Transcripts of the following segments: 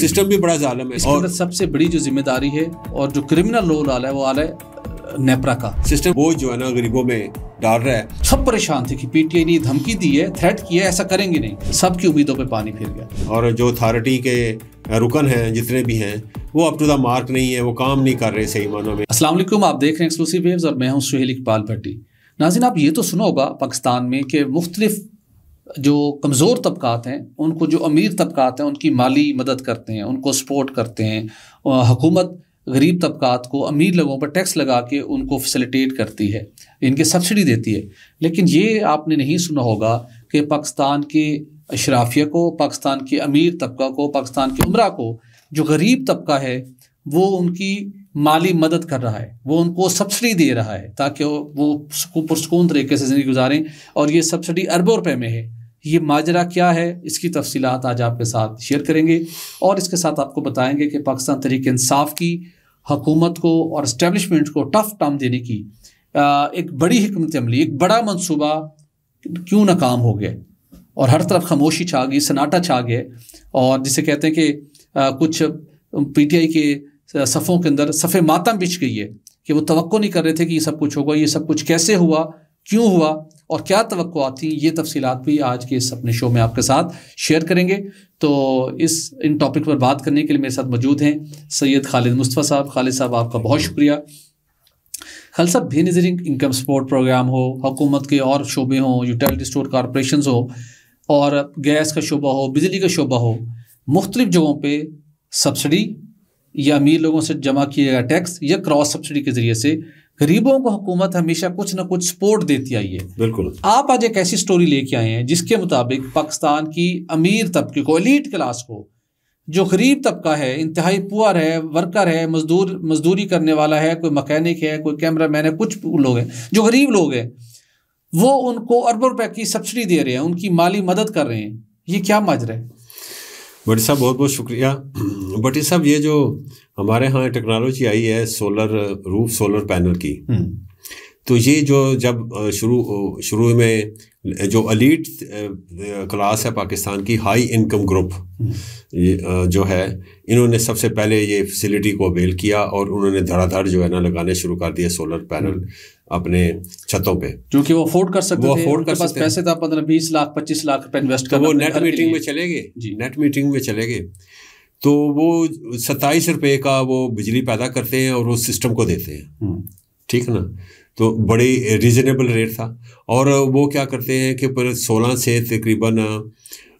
System بھی بڑا ظالم ہے. اس کے اندر سب سے بڑی جو ذمہ داری ہے اور جو کرمنل رول آ رہا ہے وہ آ رہا ہے نیپرا کا. سسٹم وہ جو ہے نا غریبوں میں ڈال رہا ہے. سب پریشان تھے کہ پی ٹی آئی نے دھمکی دی ہے, تھریٹ کیا ہے, ایسا کریں گے نہیں. سب کی امیدوں پہ پانی پھر گیا. اور جو اتھارٹی کے رکن ہیں جتنے بھی ہیں وہ اپ ٹو دا مارک نہیں ہے, وہ کام نہیں کر رہے صحیح معنوں میں. السلام علیکم, آپ دیکھ رہے ہیں ایکسکلوسیو ویوز اور میں ہوں سہیل اقبال بھٹی. ناظرین, آپ یہ تو سنا ہوگا پاکستان میں کہ مختلف جو کمزور طبقات ہیں ان کو, جو امیر طبقات ہیں ان کی مالی مدد کرتے ہیں, ان کو سپورٹ کرتے ہیں. حکومت غریب طبقات کو امیر لوگوں پر ٹیکس لگا کے ان کو فیسیلیٹیٹ کرتی ہے, ان کے سبسڈی دیتی ہے. لیکن یہ آپ نے نہیں سنا ہوگا کہ پاکستان کے اشرافیہ کو, پاکستان کے امیر طبقہ کو, پاکستان کے عمرہ کو, جو غریب طبقہ ہے وہ ان کی مالی مدد کر رہا ہے, وہ ان کو سبسڈی دے رہا ہے تاکہ وہ پرسکون طریقے سے زندگی گزاریں. اور یہ سبسڈی اربوں روپے میں ہے. یہ ماجرا کیا ہے, اس کی تفصیلات آج آپ کے ساتھ شیئر کریں گے, اور اس کے ساتھ آپ کو بتائیں گے کہ پاکستان تحریک انصاف کی حکومت کو اور اسٹیبلشمنٹ کو ٹف ٹائم دینے کی ایک بڑی حکمت عملی, ایک بڑا منصوبہ کیوں ناکام ہو گیا, اور ہر طرف خاموشی چھا گئی, سناٹا چھا گیا. اور جسے کہتے ہیں کہ کچھ پی ٹی آئی کے صفوں کے اندر صف ماتم بچھ گئی ہے کہ وہ توقع نہیں کر رہے تھے کہ یہ سب کچھ ہوگا. یہ سب کچھ کیسے ہوا, کیوں ہوا, اور کیا توقعات تھیں, یہ تفصیلات بھی آج کے اس اپنے شو میں آپ کے ساتھ شیئر کریں گے. تو ان ٹاپک پر بات کرنے کے لیے میرے ساتھ موجود ہیں سید خالد مصطفیٰ صاحب. خالد صاحب, آپ کا بہت شکریہ. خالد صاحب, بے نظیر انکم سپورٹ پروگرام ہو, حکومت کے اور شعبے ہوں, یوٹیلٹی اسٹور کارپوریشنز ہو, اور گیس کا شعبہ ہو, بجلی کا شعبہ ہو, مختلف جگہوں پہ سبسڈی یا امیر لوگوں سے جمع کیا گیا ٹیکس یا کراس سبسڈی کے ذریعے سے غریبوں کو حکومت ہمیشہ کچھ نہ کچھ سپورٹ دیتی آئی ہے. بالکل. آپ آج ایک ایسی سٹوری لے کے آئے ہیں جس کے مطابق پاکستان کی امیر طبقے کو, ایلیٹ کلاس کو, جو غریب طبقہ ہے, انتہائی پوئر ہے, ورکر ہے, مزدوری کرنے والا ہے, کوئی مکینک ہے, کوئی کیمرہ مین ہے, کچھ لوگ ہیں جو غریب لوگ ہیں, وہ ان کو اربوں روپے کی سبسڈی دے رہے ہیں, ان کی مالی مدد کر رہے ہیں. یہ کیا ماجرا ہے؟ بٹی صاحب بہت بہت شکریہ. بٹی صاحب, یہ جو ہمارے ہاں ٹیکنالوجی آئی ہے سولر پینل کی, تو یہ جو جب شروع میں جو ایلیٹ کلاس ہے پاکستان کی, ہائی انکم گروپ جو ہے, انہوں نے سب سے پہلے یہ فیسلٹی کو اویل کیا اور انہوں نے دھڑا دھڑ جو ہے نا لگانے شروع کر دیے سولر پینل اپنے چھتوں پہ, کیونکہ وہ افورڈ کر سکتے تھے. ان کے پاس پیسے تھا 15-20 لاکھ 25 لاکھ روپے انویسٹ کرنا. وہ نیٹ میٹنگ میں چلے گئے, نیٹ میٹنگ میں چلے گئے, تو وہ 27 روپے کا وہ بجلی پیدا کرتے ہیں اور وہ سسٹم کو دیتے ہیں. ٹھیک ہے نا, تو بڑی ریزنیبل ریٹ تھا. اور وہ کیا کرتے ہیں کہ پر 16 سے تقریباً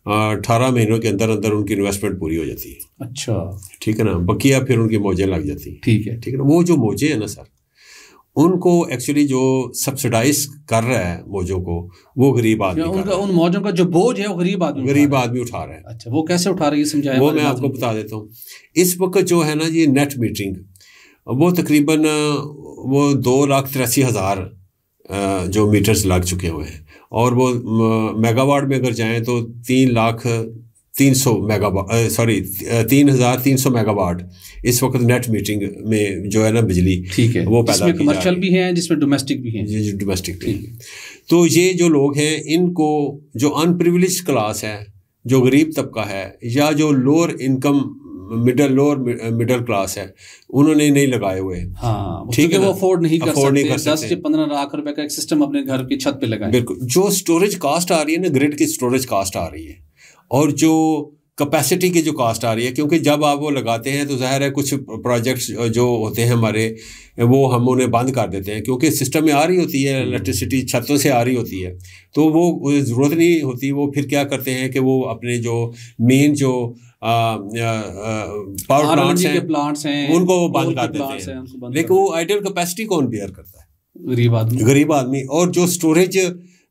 18 مہینوں کے اندر اندر ان کی انویسٹمنٹ پوری ہو جاتی ہے. اچھا, ٹھیک ہے نا, بقیہ پھر ان کی موجیں لگ جاتی ہیں. ٹھیک ہے, ٹھیک ہے نا. وہ جو موجیں ہیں نا سر, ان کو ایکچولی جو سبسڈائز کر رہا ہے موجوں کو, وہ غریب آدمی, ان موجوں کا جو بوجھ ہے وہ غریب آدمی اٹھا رہا ہے. اچھا, وہ کیسے اٹھا رہا ہے یہ سمجھائیں. وہ میں آپ کو بتا دیتا ہوں. اس وقت جو ہے نا یہ نیٹ میٹرنگ, وہ تقریباً وہ 2,83,000 جو میٹرز لگ چکے ہوئے ہیں, اور وہ میگا واٹ میں اگر جائیں تو 3,300 میگا واٹ اس وقت نیٹ میٹنگ میں جو ہے نا بجلی, ٹھیک ہے, وہ پیدا کی جا رہی ہے. کمرشل بھی ہیں جس میں ڈومیسٹک بھی ہیں. جی, ڈومیسٹک بھی. تو یہ جو لوگ ہیں, ان کو جو ان پریویلیج کلاس ہے, جو غریب طبقہ ہے, یا جو لوور انکم مڈل کلاس ہے, انہوں نے نہیں لگائے ہوئے. ہاں, ٹھیک ہے, وہ افورڈ نہیں کر سکتے. 10 سے 15 لاکھ روپے کا ایک سسٹم اپنے گھر کی چھت پہ لگائیں. بالکل. جو اسٹوریج کاسٹ آ رہی ہے نا, گریڈ کی اسٹوریج کاسٹ آ رہی ہے, اور جو کیپیسٹی کی جو کاسٹ آ رہی ہے, کیونکہ جب آپ وہ لگاتے ہیں تو ظاہر ہے کچھ پروجیکٹس جو ہوتے ہیں ہمارے, وہ ہم انہیں بند کر دیتے ہیں, کیونکہ سسٹم میں آ رہی ہوتی ہے الیکٹریسٹی, چھتوں سے آ رہی ہوتی ہے, تو وہ ضرورت نہیں ہوتی. وہ پھر کیا کرتے ہیں کہ وہ اپنے جو مین جو پاور پلانٹس ہیں ان کو بند کر دیتے ہیں. لیکن وہ آئیڈیل کیپیسٹی کون بیئر کرتا ہے؟ غریب آدمی. اور جو اسٹوریج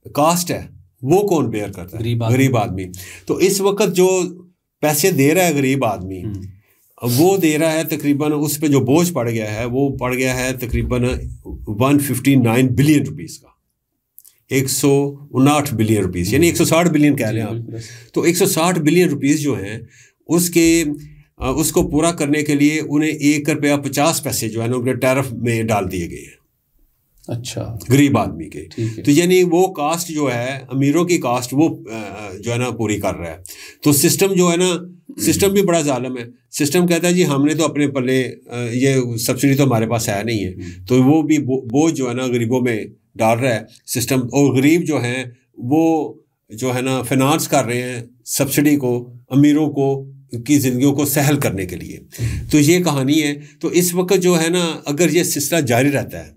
کاسٹ ہے وہ کون بیئر کرتا ہے؟ غریب آدمی. تو اس وقت جو پیسے دے رہا ہے غریب آدمی, وہ دے رہا ہے تقریباً, اس پہ جو بوجھ پڑ گیا ہے وہ پڑ گیا ہے تقریباً 159 بلین روپیز کا, 159 بلین روپیز, یعنی 160 بلین کہہ لیں آپ. تو 160 بلین روپیز جو ہیں اس کو پورا کرنے کے لیے انہیں 1 روپیہ 50 پیسے جو ہے نا ان کے ٹیرف میں ڈال دیے گئے ہیں. اچھا, غریب آدمی کے. تو یعنی وہ کاسٹ جو ہے, امیروں کی کاسٹ, وہ جو ہے نا پوری کر رہا ہے. تو سسٹم جو ہے نا سسٹم بھی بڑا ظالم ہے. سسٹم کہتا ہے جی ہم نے تو اپنے پلے یہ سبسڈی تو ہمارے پاس ہے نہیں ہے, تو وہ بھی بوجھ جو ہے نا غریبوں میں ڈال رہا ہے سسٹم. اور غریب جو ہیں وہ جو ہے نا فنانس کر رہے ہیں سبسڈی کو امیروں کو کی زندگیوں کو سہل کرنے کے لیے. تو یہ کہانی ہے. تو اس وقت جو ہے نا اگر یہ سلسلہ جاری رہتا ہے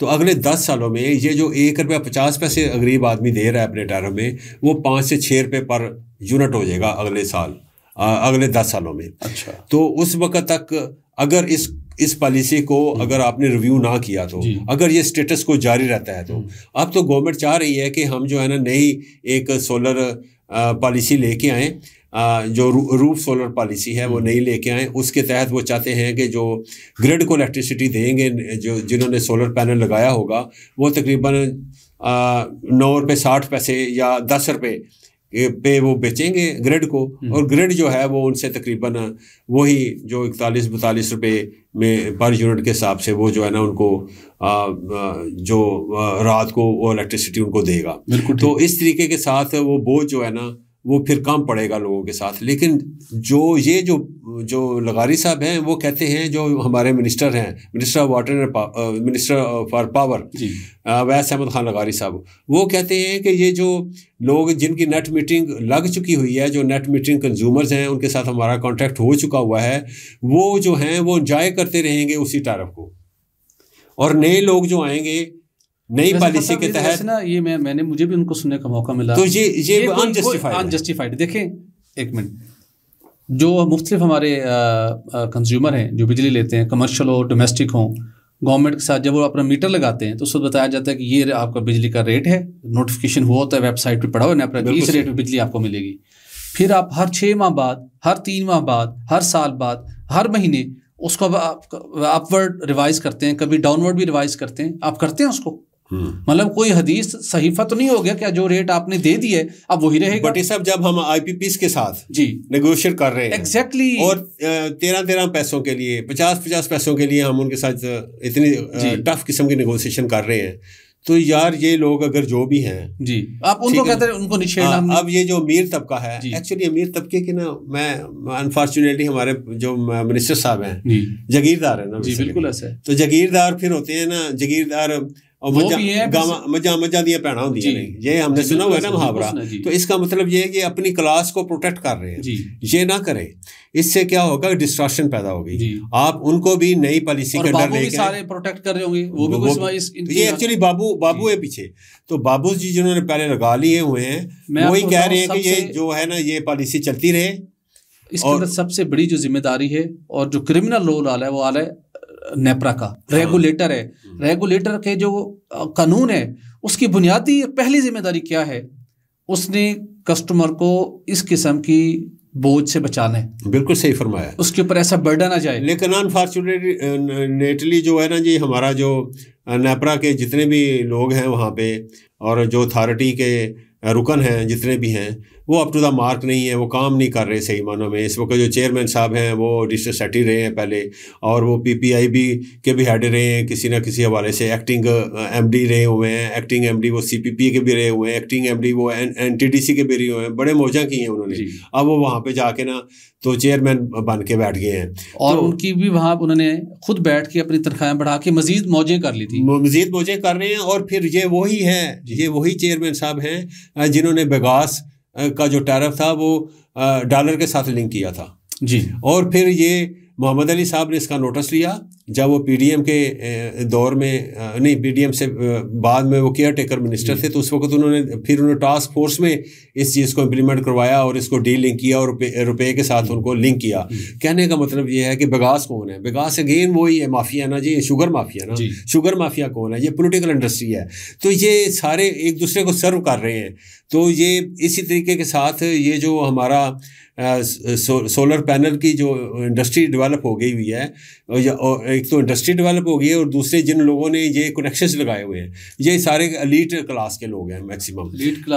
تو اگلے 10 سالوں میں یہ جو 1 روپیہ 50 پیسے غریب آدمی دے رہا ہے اپنے ٹائروں میں, وہ 5 سے 6 روپے پر یونٹ ہو جائے گا اگلے 10 سالوں میں. اچھا. تو اس وقت تک اگر اس پالیسی کو اگر آپ نے ریویو نہ کیا تو اگر یہ اسٹیٹس کو جاری رہتا ہے تو اب تو گورنمنٹ چاہ رہی ہے کہ ہم جو ہے نا نئی ایک سولر پالیسی لے کے آئیں, جو روف سولر پالیسی ہے وہ نہیں لے کے آئیں. اس کے تحت وہ چاہتے ہیں کہ جو گرڈ کو الیکٹریسٹی دیں گے, جو جنہوں نے سولر پینل لگایا ہوگا وہ تقریباً 9 روپے 60 پیسے یا 10 روپے پہ وہ بیچیں گے گرڈ کو, اور گرڈ جو ہے وہ ان سے تقریباً وہی جو 41-42 روپے میں پر یونٹ کے حساب سے وہ جو ہے نا ان کو جو رات کو وہ الیکٹریسٹی ان کو دے گا. تو اس طریقے کے ساتھ وہ بوجھ جو ہے نا وہ پھر کم پڑے گا لوگوں کے ساتھ. لیکن جو لغاری صاحب ہیں وہ کہتے ہیں, جو ہمارے منسٹر ہیں, minister of water, minister for power ویس احمد خان لغاری صاحب, وہ کہتے ہیں کہ یہ جو لوگ جن کی نیٹ میٹرنگ لگ چکی ہوئی ہے, جو نیٹ میٹرنگ کنزیومرز ہیں, ان کے ساتھ ہمارا کانٹیکٹ ہو چکا ہوا ہے, وہ جو ہیں وہ انجوائے کرتے رہیں گے اسی ٹیرف کو. اور نئے لوگ جو آئیں گے نئی پالیسی کے تحت نا, یہ میں نے مجھے بھی ان کو سننے کا موقع ملا, تو یہ انجسٹیفائڈ. دیکھیں ایک منٹ, جو مختلف ہمارے کنزیومر ہیں جو بجلی لیتے ہیں, کمرشل ہو ڈومیسٹک ہوں, گورنمنٹ کے ساتھ جب وہ اپنا میٹر لگاتے ہیں تو اس وقت بتایا جاتا ہے کہ یہ آپ کا بجلی کا ریٹ ہے, نوٹیفیکیشن ہوا ہوتا ہے ویب سائٹ پہ پڑھا ہوا ہے, اس ریٹ پہ بجلی آپ کو ملے گی. پھر آپ ہر 6 ماہ بعد, ہر 3 ماہ بعد, ہر سال بعد, ہر مہینے اس کو اپورڈ ریوائز کرتے ہیں, کبھی ڈاؤن ورڈ بھی ریوائز کرتے ہیں. آپ کرتے ہیں اس کو؟ مطلب کوئی حدیث صحیفہ تو نہیں ہو گیا کہ جو ریٹ آپ نے دے دی ہے اب وہی رہے گا. بٹ صاحب جب ہم آئی پی پیز کے ساتھ نیگوشیٹ کر رہے ہیں ایگزیکٹلی, اور 13 پیسوں کے لیے 50 پیسوں کے لیے ہم ان کے ساتھ اتنی ٹف قسم کی نیگوشیشن کر رہے ہیں, تو یار یہ لوگ اگر جو بھی ہیں آپ ان کو کہتے ہیں ان کو نہیں چھیڑنا. اب یہ جو امیر طبقہ ہے, ایکچولی امیر طبقے کے نا, میں انفارچونیٹلی ہمارے جو منسٹر صاحب ہیں جاگیردار ہیں نا, بالکل ایسا ہے. تو جاگیردار پھر ہوتے ہیں نا, جاگیردار مجھا دیا پینا ہوتی ہیں, یہ ہم نے سنا ہوا ہے نا محاورہ. تو اس کا مطلب یہ ہے کہ اپنی کلاس کو پروٹیکٹ کر رہے ہیں. یہ نہ کریں, اس سے کیا ہوگا, ڈسٹرکشن پیدا ہوگی. آپ ان کو بھی نئی پالیسی کا ڈر لے کے سارے پروٹیکٹ کر رہے ہوں گے, وہ بھی یہ ایکچولی بابو ہے پیچھے. تو بابو جی جنہوں نے پہلے لگا لیے ہوئے ہیں, وہی کہہ رہے ہیں کہ یہ جو ہے نا یہ پالیسی چلتی رہے. اس کے اندر سب سے بڑی جو ذمہ داری ہے اور جو کرمنل رول آ رہا ہے وہ آ رہا ہے نیپرا کا. ریگولیٹر ہے, ریگولیٹر کے جو قانون ہے اس کی بنیادی پہلی ذمہ داری کیا ہے, اس نے کسٹمر کو اس قسم کی بوجھ سے بچانا ہے. بالکل صحیح فرمایا, اس کے اوپر ایسا برڈن آ جائے. لیکن انفارچونیٹلی جو ہے نا جی ہمارا جو نیپرا کے جتنے بھی لوگ ہیں وہاں پہ, اور جو اتھارٹی کے رکن ہیں جتنے بھی ہیں, وہ اپ ٹو دا مارک نہیں ہے, وہ کام نہیں کر رہے صحیح معنوں میں. اس وقت جو چیئرمین صاحب ہیں وہ ڈسٹرکٹ سیکرٹری رہے ہیں پہلے, اور وہ پی پی آئی بی کے بھی ہیڈ رہے ہیں کسی نہ کسی حوالے سے, ایکٹنگ ایم ڈی رہے ہوئے ہیں, ایکٹنگ ایم ڈی وہ سی پی پی کے بھی رہے ہوئے ہیں, ایکٹنگ ایم ڈی وہ این ٹی ڈی سی کے بھی رہے ہوئے ہیں. بڑے موجاں کی ہیں انہوں نے. اب وہ وہاں پہ جا کے نا تو چیئرمین بن کے بیٹھ گئے ہیں, اور ان کی بھی وہاں انہوں نے خود بیٹھ کے اپنی تنخواہیں بڑھا کے مزید موجیں کر لی تھی, مزید موجیں کر رہے ہیں. اور پھر یہ وہی ہے, یہ وہی چیئرمین صاحب ہیں جنہوں نے بگاس کا جو ٹیرف تھا وہ ڈالر کے ساتھ لنک کیا تھا. اور پھر یہ محمد علی صاحب نے اس کا نوٹس لیا جب وہ پی ڈی ایم کے دور میں, نہیں پی ڈی ایم سے بعد میں وہ کیئر ٹیکر منسٹر تھے, تو اس وقت انہوں نے ٹاسک فورس میں اس چیز کو امپلیمنٹ کروایا اور اس کو ڈی لنک کیا اور روپے کے ساتھ ان کو لنک کیا. کہنے کا مطلب یہ ہے کہ بگاس کون ہے؟ بگاس اگین وہی ہے مافیا نا جی, شوگر مافیا نا. شوگر مافیا کون ہے؟ یہ پولیٹیکل انڈسٹری ہے. تو یہ سارے ایک دوسرے کو سرو کر رہے ہیں. تو یہ اسی طریقے کے ساتھ یہ جو ہمارا سولر پینل کی جو انڈسٹری ڈیولپ ہو گئی ہوئی ہے, ایک تو انڈسٹری ڈیولپ ہو گئی ہے, اور دوسرے جن لوگوں نے یہ کنیکشنز لگائے ہوئے ہیں یہ سارے ایلیٹ کلاس کے لوگ ہیں میکسیمم.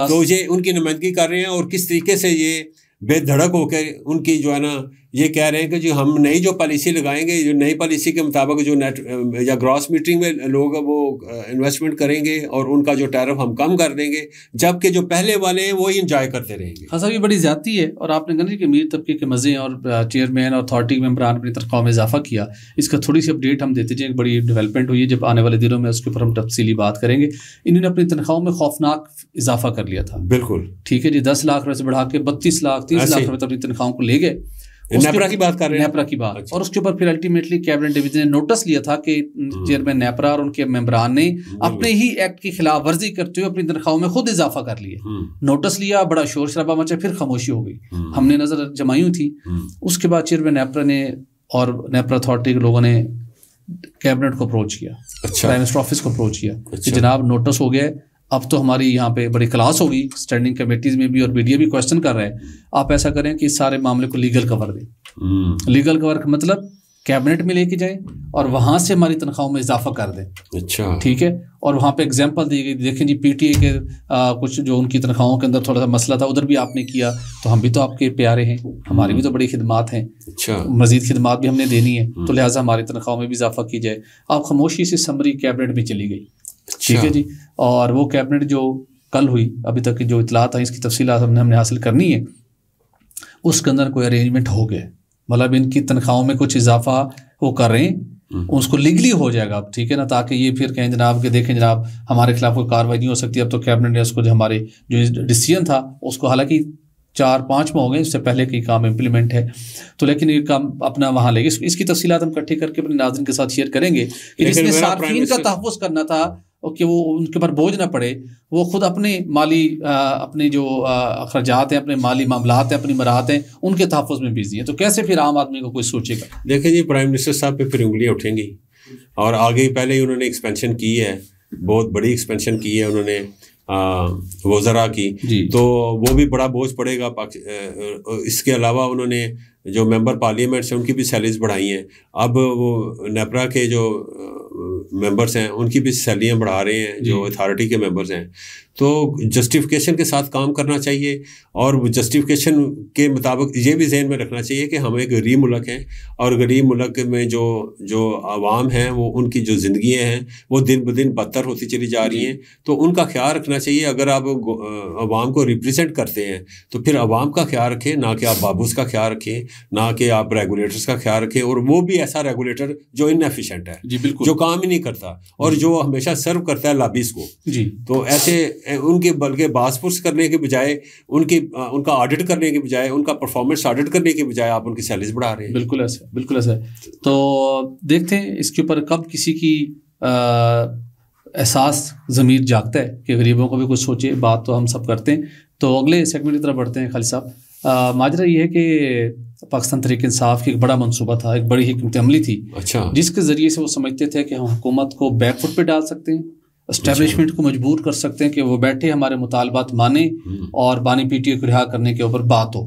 تو یہ ان کی نمائندگی کر رہے ہیں, اور کس طریقے سے یہ بے دھڑک ہو کے ان کی جو ہے نا یہ کہہ رہے ہیں کہ ہم نئی جو پالیسی لگائیں گے، جو نئی پالیسی کے مطابق جو نیٹ یا گراس میٹرنگ میں لوگ وہ انویسٹمنٹ کریں گے اور ان کا جو ٹیرف ہم کم کر دیں گے، جبکہ جو پہلے والے ہیں وہی انجوائے کرتے رہیں گے. ہاں صاحب یہ بڑی زیادتی ہے. اور آپ نے کہا کہ امیر طبقے کے مزے اور چیئرمین اور اتھارٹی ممبران اپنی تنخواہ میں اضافہ کیا. اس کا تھوڑی سی اپڈیٹ ہم دیتے جائیں. ایک بڑی ڈیولپمنٹ ہوئی ہے، جب آنے والے دنوں میں اس کے اوپر ہم تفصیلی بات کریں گے. انہوں نے اپنی تنخواہوں میں خوفناک اضافہ کر لیا تھا. بالکل ٹھیک ہے جی، 10 لاکھ روپے سے بڑھا کے 32 لاکھ 30 لاکھ روپے تک اپنی تنخواہوں کو لے گئے. نیپرا کی بات کر رہے ہیں، نیپرا کی بات. اور اس کے اوپر پھر الٹیمیٹلی کیبنٹ ڈویژن نے نوٹس لیا تھا کہ چیئرمین نیپرا اور ان کے ممبران نے اپنے ہی ایکٹ کی خلاف ورزی کرتے ہوئے اپنی تنخواہوں میں خود اضافہ کر لیا. نوٹس لیا، بڑا شور شرابہ مچا، پھر خاموشی ہو گئی. ہم نے نظر جمائی ہوئی تھی. اس کے بعد چیئرمین نیپرا نے اور نیپرا اتھارٹی کے لوگوں نے کیبنٹ کو اپروچ کیا، پرائم منسٹر آفس کو اپروچ کیا کہ جناب نوٹس ہو گیا، اب تو ہماری یہاں پہ بڑی کلاس ہوگی، اسٹینڈنگ کمیٹیز میں بھی اور میڈیا بھی کوشچن کر رہے ہیں، آپ ایسا کریں کہ اس سارے معاملے کو لیگل کور دیں. لیگل کور کا مطلب کیبنٹ میں لے کے جائیں اور وہاں سے ہماری تنخواہوں میں اضافہ کر دیں. اچھا ٹھیک ہے. اور وہاں پہ اگزامپل دی گئی، دیکھیں جی پی ٹی اے کے کچھ جو ان کی تنخواہوں کے اندر تھوڑا سا مسئلہ تھا، ادھر بھی آپ نے کیا، تو ہم بھی تو آپ کے پیارے ہیں، ہماری بھی تو بڑی خدمات ہیں، مزید خدمات بھی ہم نے دینی ہے، تو لہٰذا ہماری تنخواہوں میں بھی اضافہ کی جائے. آپ خاموشی سے سمری کیبنٹ میں چلی گئی. ٹھیک ہے جی. اور وہ کیبنٹ جو کل ہوئی، ابھی تک کی جو اطلاعات ہیں، اس کی تفصیلات ہم نے حاصل کرنی ہے. اس کے اندر کوئی ارینجمنٹ ہو گیا، مطلب ان کی تنخواہوں میں کچھ اضافہ وہ کر رہے ہیں، اس کو لیگلی ہو جائے گا. ٹھیک ہے نا، تاکہ یہ پھر کہیں جناب کہ دیکھیں جناب ہمارے خلاف کوئی کارروائی نہیں ہو سکتی. اب تو کیبنٹ نے اس کو جو ہمارے جو ڈیسیژن تھا اس کو، حالانکہ 4-5 میں ہو گئے، اس سے پہلے کئی کام امپلیمنٹ ہے، تو لیکن یہ کام اپنا وہاں لے گئے. اس کی تفصیلات ہم اکٹھے کر کے اپنے ناظرین کے ساتھ شیئر کریں گے کہ جس نے صارفین کا تحفظ کرنا تھا کہ وہ ان کے اوپر بوجھ نہ پڑے، وہ خود اپنے مالی اپنے جو اخراجات ہیں، اپنے مالی معاملات ہیں، اپنی مراحت ہیں، ان کے تحفظ میں بزی ہیں. تو کیسے پھر عام آدمی کو کوئی سوچے گا؟ دیکھیں جی، پرائم منسٹر صاحب پہ پھر انگلیاں اٹھیں گی. اور آگے پہلے ہی انہوں نے ایکسپینشن کی ہے، بہت بڑی ایکسپینشن کی ہے انہوں نے وزراء کی، تو وہ بھی بڑا بوجھ پڑے گا. اس کے علاوہ انہوں نے جو ممبر پارلیمنٹ ہیں ان کی بھی سیلریز بڑھائی ہیں. اب وہ نیپرا کے جو ممبرس ہیں ان کی بھی سیلریاں بڑھا رہے ہیں جو اتھارٹی کے ممبرس ہیں. تو جسٹیفیکیشن کے ساتھ کام کرنا چاہیے، اور جسٹیفیکیشن کے مطابق یہ بھی ذہن میں رکھنا چاہیے کہ ہم ایک غریب ملک ہیں، اور غریب ملک میں جو عوام ہیں وہ ان کی جو زندگیاں ہیں وہ دن بدن بدتر ہوتی چلی جا رہی ہیں. تو ان کا خیال رکھنا چاہیے. اگر آپ عوام کو ریپریزنٹ کرتے ہیں تو پھر عوام کا خیال رکھیں، نہ کہ آپ بابوس کا خیال رکھیں، نہ کہ آپ ریگولیٹرز کا خیال رکھیں، اور وہ بھی ایسا ریگولیٹر جو انیفیشینٹ ہے، جی بالکل، جو کام ہی نہیں کرتا اور جو ہمیشہ سرو کرتا ہے لابیز کو. جی تو ایسے ان کے بلکہ باس پرس کرنے کے بجائے ان کا آڈٹ کرنے کے بجائے، ان کا پرفارمنس آڈٹ کرنے کے بجائے آپ ان کی سیلریز بڑھا رہے ہیں. بالکل ایسا، بالکل ایسا. تو دیکھتے ہیں اس کے اوپر کب کسی کی احساس ضمیر جاگتا ہے کہ غریبوں کو بھی کچھ سوچے. بات تو ہم سب کرتے ہیں. تو اگلے سیگمنٹ کی طرف بڑھتے ہیں. خالد صاحب، ماجرا یہ ہے کہ پاکستان تحریک انصاف کی ایک بڑا منصوبہ تھا، ایک بڑی حکمت عملی تھی، جس کے ذریعے سے وہ سمجھتے تھے کہ ہم حکومت کو بیک فٹ پہ ڈال سکتے ہیں، اسٹیبلشمنٹ کو مجبور کر سکتے ہیں کہ وہ بیٹھے ہمارے مطالبات مانیں اور بانی پی ٹی اے کو رہا کرنے کے اوپر بات ہو.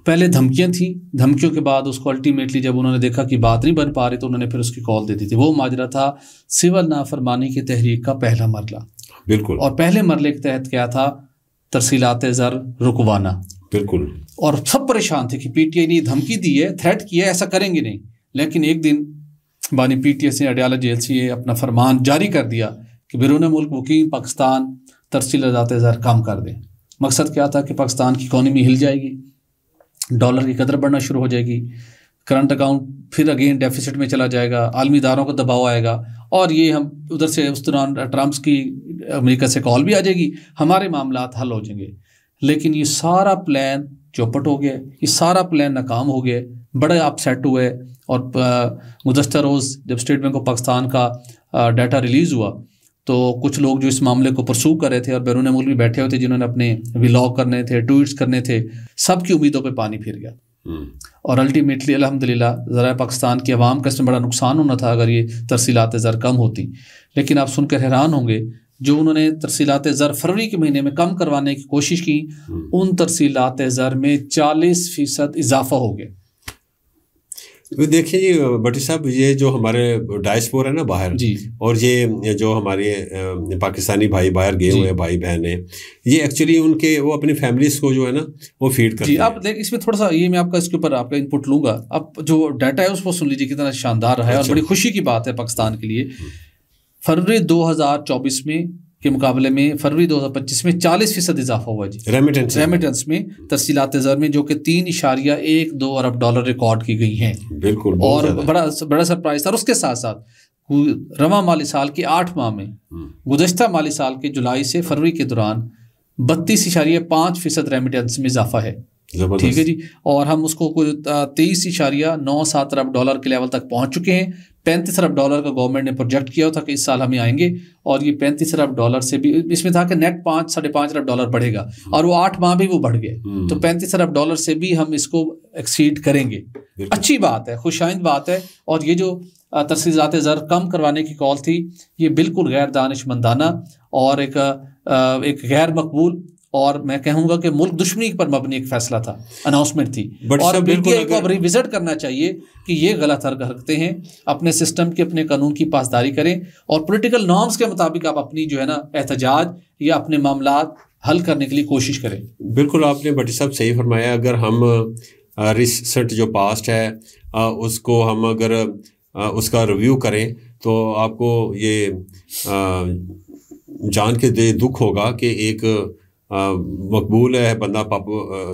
پہلے دھمکیاں تھیں، دھمکیوں کے بعد اس کو الٹیمیٹلی جب انہوں نے دیکھا کہ بات نہیں بن پا رہی تو انہوں نے پھر اس کی کال دے دی تھی. وہ ماجرا تھا سول نافرمانی کی تحریک کا پہلا مرحلہ. بالکل. اور پہلے مرحلے کے تحت کیا تھا؟ ترسیلات زر رکوانا. بالکل. اور سب پریشان تھے کہ پی ٹی آئی نے دھمکی دی ہے، تھریٹ کیا ہے، ایسا کریں گے نہیں. لیکن ایک دن بانی پی ٹی آئی سے اڈیالہ جیل سے اپنا فرمان جاری کر دیا کہ بیرون ملک مقیم پاکستان ترسیلات زر کم کر دیں. مقصد کیا تھا کہ پاکستان کی اکانومی ہل جائے گی، ڈالر کی قدر بڑھنا شروع ہو جائے گی، کرنٹ اکاؤنٹ پھر اگین ڈیفیسٹ میں چلا جائے گا، عالمی اداروں کا دباؤ آئے گا، اور یہ ہم ادھر سے اس دوران ٹرمپس کی امریکہ سے کال بھی آ جائے گی، ہمارے معاملات حل ہو جائیں گے. لیکن یہ سارا پلان چوپٹ ہو گیا، یہ سارا پلان ناکام ہو گیا. بڑے اپ سیٹ ہوئے. اور گزشتہ روز جب اسٹیٹ بینک آف پاکستان کا ڈیٹا ریلیز ہوا تو کچھ لوگ جو اس معاملے کو پرسو کر رہے تھے اور بیرون ملک بھی بیٹھے ہوئے تھے، جنہوں نے اپنے ولاگ کرنے تھے، ٹویٹس کرنے تھے، سب کی امیدوں پہ پانی پھر گیا. اور الٹیمیٹلی الحمدللہ ذرائع پاکستان کی عوام کا اس میں بڑا نقصان ہونا تھا اگر یہ ترسیلات زر کم ہوتی. لیکن آپ سن کر حیران ہوں گے، جو انہوں نے ترسیلات زر فروری کے مہینے میں کم کروانے کی کوشش کی، ان ترسیلات زر میں 40% اضافہ ہو گیا. دیکھیں جی بٹی صاحب، یہ جو ہمارے ڈائسپورا ہے نا باہر، جی، اور یہ جو ہمارے پاکستانی بھائی باہر گئے ہوئے بھائی بہن ہیں، یہ ایکچولی ان کے وہ اپنی فیملیز کو جو ہے نا وہ فیڈ کرتے ہیں. جی اب اس میں تھوڑا سا یہ میں آپ کا اس کے اوپر آپ کا ان پٹ لوں گا. اب جو ڈیٹا ہے اس کو سن لیجیے کتنا شاندار رہا ہے اور بڑی خوشی کی بات ہے پاکستان کے لیے. فروری 2024 میں کے مقابلے میں فروری 2025 میں 40% اضافہ ہوا جی ریمیٹنس میں ترسیلات زر میں، جو کہ 3.12 ارب ڈالر ریکارڈ کی گئی ہیں. بالکل، اور بڑا سرپرائز تھا. اور اس کے ساتھ ساتھ رواں مالی سال کے 8 ماہ میں گزشتہ مالی سال کے جولائی سے فروری کے دوران 32.5% ریمیٹنس میں اضافہ ہے. ٹھیک ہے جی. اور ہم اس کو 23.97 ارب ڈالر کے لیول تک پہنچ چکے ہیں. 35 ارب ڈالر کا گورنمنٹ نے پروجیکٹ کیا تھا کہ اس سال ہمیں آئیں گے، اور یہ 35 ارب ڈالر سے بھی اس میں تھا کہ نیٹ 5-5.5 ارب ڈالر بڑھے گا، اور وہ 8 ماہ بھی وہ بڑھ گئے. تو 35 ارب ڈالر سے بھی ہم اس کو ایکسیڈ کریں گے. اچھی بات ہے، خوشائند بات ہے. اور یہ جو ترسیلات زر کم کروانے کی کال تھی، یہ بالکل غیر دانش مندانہ اور ایک غیر مقبول اور میں کہوں گا کہ ملک دشمنی پر مبنی ایک فیصلہ تھا، اناؤنسمنٹ تھی. اور میڈیا کو اب ریوزٹ کرنا چاہیے کہ یہ غلط حرکتیں ہیں. اپنے سسٹم کے اپنے قانون کی پاسداری کریں اور پولیٹیکل نارمز کے مطابق آپ اپنی جو ہے نا احتجاج یا اپنے معاملات حل کرنے کے لیے کوشش کریں. بالکل آپ نے بٹی صاحب صحیح فرمایا. اگر ہم ریسنٹ جو پاسٹ ہے اس کو ہم اگر اس کا ریویو کریں تو آپ کو یہ جان کے دکھ ہوگا کہ ایک مقبول ہے بندہ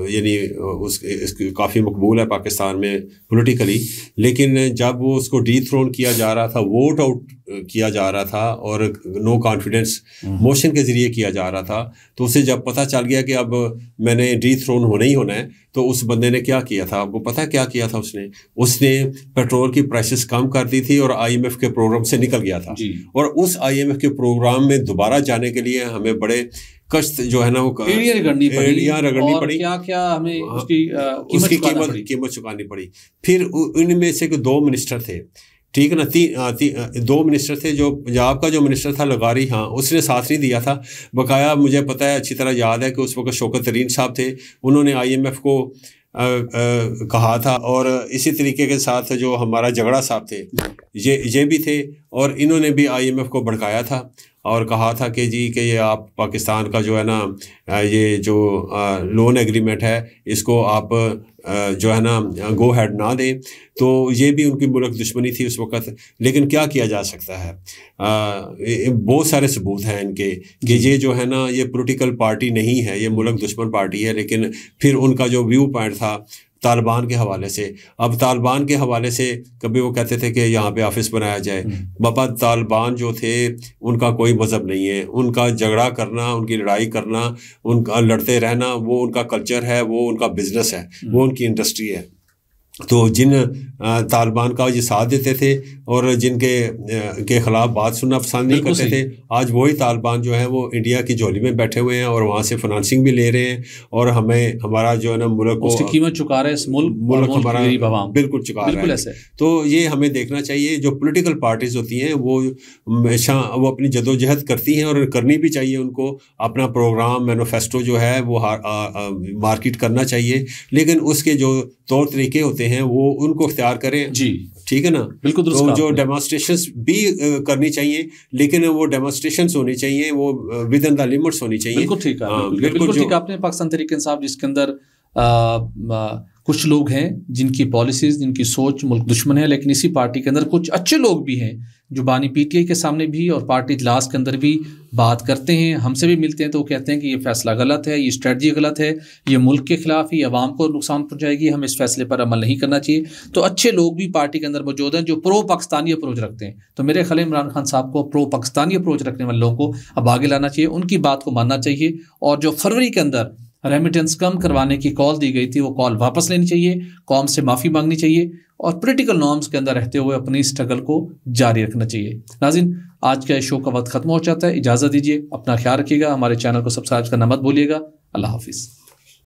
یعنی اس کافی مقبول ہے پاکستان میں پولیٹیکلی، لیکن جب وہ اس کو ڈی تھرون کیا جا رہا تھا، ووٹ آؤٹ کیا جا رہا تھا اور نو کانفیڈنس موشن کے ذریعے کیا جا رہا تھا، تو اسے جب پتہ چل گیا کہ اب میں نے ڈی تھرون ہونا ہی ہونا ہے، تو اس بندے نے کیا کیا تھا؟ آپ کو پتہ کیا کیا تھا؟ اس نے پیٹرول کی پرائسز کم کر دی تھی اور IMF کے پروگرام سے نکل گیا تھا. اور اس IMF کے پروگرام میں دوبارہ جانے کے لیے ہمیں بڑے کشت جو ہے نا وہ رگڑنی پڑی، ہمیں اس کی قیمت چکانی پڑی. پھر ان میں سے 2 منسٹر تھے، ٹھیک ہے نا، 2 منسٹر تھے. جو پنجاب کا جو منسٹر تھا لغاری، ہاں اس نے ساتھ نہیں دیا تھا. بقایا مجھے پتہ ہے، اچھی طرح یاد ہے کہ اس وقت شوکت ترین صاحب تھے، انہوں نے IMF کو کہا تھا. اور اسی طریقے کے ساتھ جو ہمارا جھگڑا صاحب تھے یہ بھی تھے، اور انہوں نے بھی IMF کو بھڑکایا تھا اور کہا تھا کہ جی کہ یہ آپ پاکستان کا جو ہے نا یہ جو لون ایگریمنٹ ہے اس کو آپ جو ہے نا گو ہیڈ نہ دیں. تو یہ بھی ان کی ملک دشمنی تھی اس وقت. لیکن کیا کیا جا سکتا ہے؟ بہت سارے ثبوت ہیں ان کے کہ یہ جو ہے نا یہ پولیٹیکل پارٹی نہیں ہے، یہ ملک دشمن پارٹی ہے. لیکن پھر ان کا جو ویو پوائنٹ تھا طالبان کے حوالے سے، اب طالبان کے حوالے سے کبھی وہ کہتے تھے کہ یہاں پہ آفس بنایا جائے. بابا طالبان جو تھے ان کا کوئی مذہب نہیں ہے، ان کا جھگڑا کرنا، ان کی لڑائی کرنا، ان کا لڑتے رہنا وہ ان کا کلچر ہے، وہ ان کا بزنس ہے، وہ ان کی انڈسٹری ہے. تو جن طالبان کا یہ ساتھ دیتے تھے اور جن کے خلاف بات سننا پسند نہیں کرتے تھے، آج وہی طالبان جو ہیں وہ انڈیا کی جھولی میں بیٹھے ہوئے ہیں اور وہاں سے فنانسنگ بھی لے رہے ہیں، اور ہمارا جو ہے نا ملک کو اس کی قیمت چکا رہے ہیں، ملک ہمارا بالکل چکا رہا ہے. تو یہ ہمیں دیکھنا چاہیے. جو پولیٹیکل پارٹیز ہوتی ہیں وہ ہمیشہ وہ اپنی جدوجہد کرتی ہیں، اور کرنی بھی چاہیے. ان کو اپنا پروگرام مینیفیسٹو جو ہے وہ مارکیٹ کرنا چاہیے، لیکن اس کے جو طور طریقے ہوتے ہیں وہ ان کو اختیار کریں. جی ٹھیک ہے نا. بالکل. تو جو ڈیمانسٹریشنز بھی کرنی چاہیے، لیکن وہ ڈیمانسٹریشنز ہونی چاہیے وہ ود ان دا لمٹس ہونی چاہیے. بالکل ٹھیک ہے. بالکل ٹھیک. آپ نے پاکستان تحریک انصاف جس کے اندر کچھ لوگ ہیں جن کی پالیسیز، جن کی سوچ ملک دشمن ہے، لیکن اسی پارٹی کے اندر کچھ اچھے لوگ بھی ہیں جو بانی PTI کے سامنے بھی اور پارٹی اجلاس کے اندر بھی بات کرتے ہیں، ہم سے بھی ملتے ہیں تو وہ کہتے ہیں کہ یہ فیصلہ غلط ہے، یہ اسٹریٹجی غلط ہے، یہ ملک کے خلاف ہی عوام کو نقصان پہنچائے گی، ہمیں اس فیصلے پر عمل نہیں کرنا چاہیے. تو اچھے لوگ بھی پارٹی کے اندر موجود ہیں جو پرو پاکستانی اپروچ رکھتے ہیں. تو میرے خیال عمران خان صاحب کو پرو پاکستانی اپروچ رکھنے والے لوگوں کو اب آگے لانا چاہیے، ان کی بات کو ماننا چاہیے. اور جو فروری کے اندر ریمیٹنس کم کروانے کی کال دی گئی تھی وہ کال واپس لینی چاہیے، قوم سے معافی مانگنی چاہیے، اور پولیٹیکل نارمز کے اندر رہتے ہوئے اپنی اسٹرگل کو جاری رکھنا چاہیے. ناظرین، آج کا شو کا وقت ختم ہو جاتا ہے، اجازت دیجیے، اپنا خیال رکھیے گا، ہمارے چینل کو سبسکرائب کرنا مت بھولیے گا. اللہ حافظ.